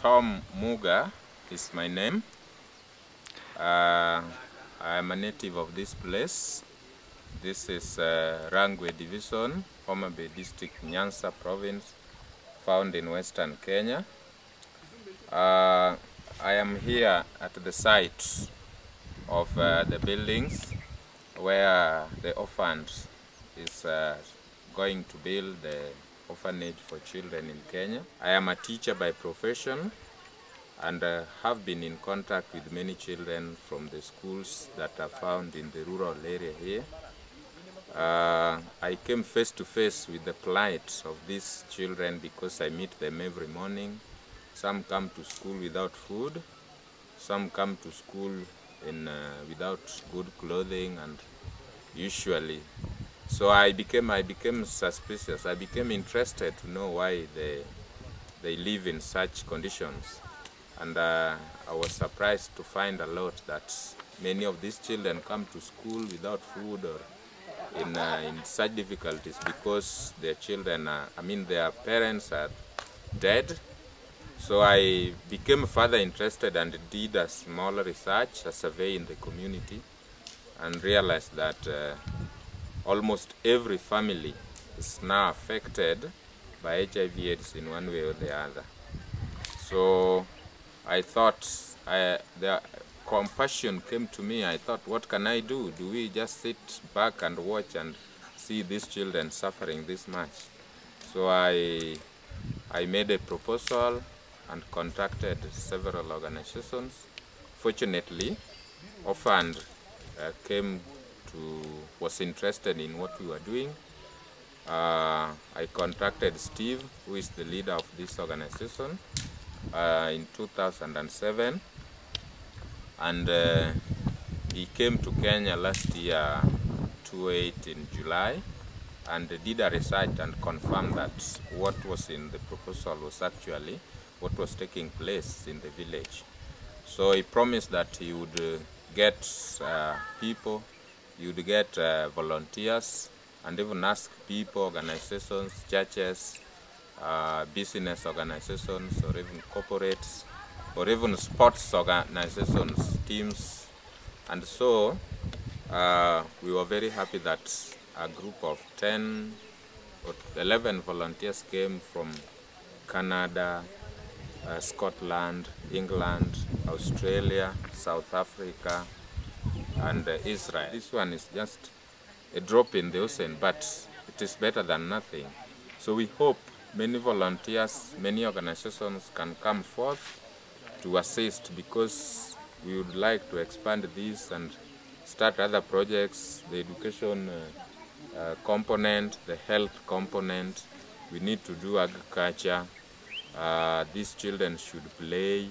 Tom Muga is my name. I am a native of this place. This is Rangwe Division, Homa Bay District, Nyanza Province, found in Western Kenya. I am here at the site of the buildings where the Orphfund is going to build the orphanage for children in Kenya. I am a teacher by profession and have been in contact with many children from the schools that are found in the rural area here. I came face to face with the plight of these children because I meet them every morning. Some come to school without food, some come to school without good clothing, and usually. So I became suspicious. I became interested to know why they live in such conditions. And I was surprised to find a lot that many of these children come to school without food or in such difficulties because their children their parents are dead. So I became further interested and did a small research, a survey in the community, and realized that almost every family is now affected by HIV/AIDS in one way or the other. So I thought, the compassion came to me. I thought, what can I do? Do we just sit back and watch and see these children suffering this much? So I made a proposal and contacted several organizations. Fortunately, Orphfund was interested in what we were doing. I contacted Steve, who is the leader of this organization, in 2007, and he came to Kenya last year, 2008 in July, and did a research and confirmed that what was in the proposal was actually what was taking place in the village. So he promised that he would get people, he would get volunteers, and even ask people, organizations, churches, business organizations, or even corporates, or even sports organizations, teams. And so we were very happy that a group of 10 or 11 volunteers came from Canada, Scotland, England, Australia, South Africa, and Israel. This one is just a drop in the ocean, but it is better than nothing. So we hope many volunteers, many organizations can come forth to assist, because we would like to expand this and start other projects, the education component, the health component. We need to do agriculture. These children should play,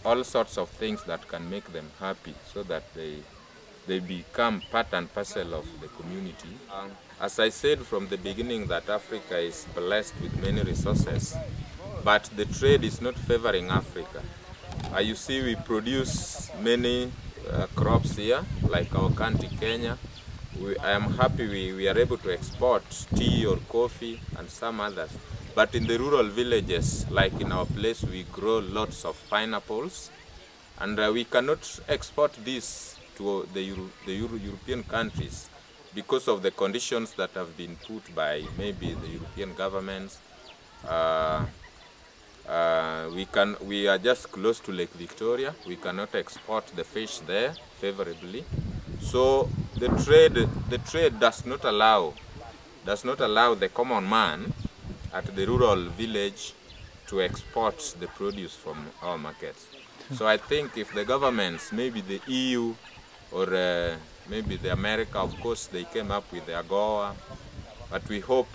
all sorts of things that can make them happy, so that they become part and parcel of the community. As I said from the beginning, that Africa is blessed with many resources, but the trade is not favoring Africa. You see, we produce many crops here, like our country, Kenya. I am happy we are able to export tea or coffee and some others. But in the rural villages, like in our place, we grow lots of pineapples, and we cannot export this to the European countries because of the conditions that have been put by maybe the European governments. We are just close to Lake Victoria. We cannot export the fish there favorably. So the trade does not allow the common man at the rural village to export the produce from our markets. So I think if the governments, maybe the EU or maybe the America, of course, they came up with the AGOA, but we hope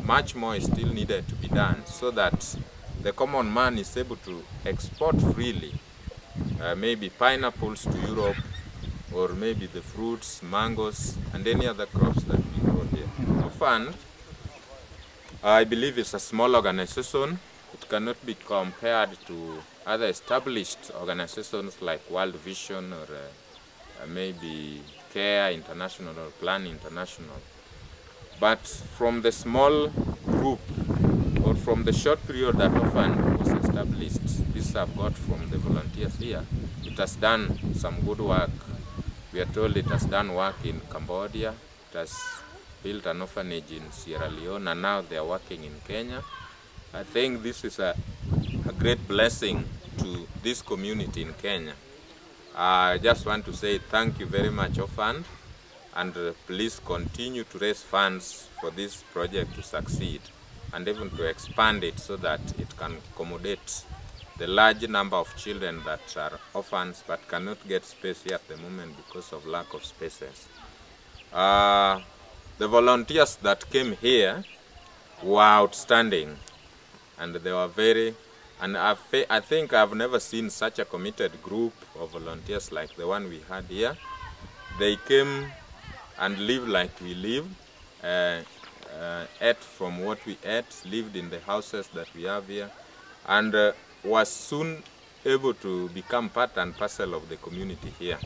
much more is still needed to be done so that the common man is able to export freely, maybe pineapples to Europe, or maybe the fruits, mangoes, and any other crops that we grow here. Orphfund, I believe, is a small organization. It cannot be compared to other established organizations like World Vision or maybe CARE International or Plan International. But from the small group, or from the short period that Orphfund was established, established. This I've got from the volunteers here. It has done some good work. We are told it has done work in Cambodia. It has built an orphanage in Sierra Leone, and now they are working in Kenya. I think this is a great blessing to this community in Kenya. I just want to say thank you very much, Orphfund, and please continue to raise funds for this project to succeed, and even to expand it so that it can accommodate the large number of children that are orphans but cannot get space here at the moment because of lack of spaces. The volunteers that came here were outstanding, and they were very, and I think I've never seen such a committed group of volunteers like the one we had here. They came and lived like we lived, ate from what we ate, lived in the houses that we have here, and was soon able to become part and parcel of the community here.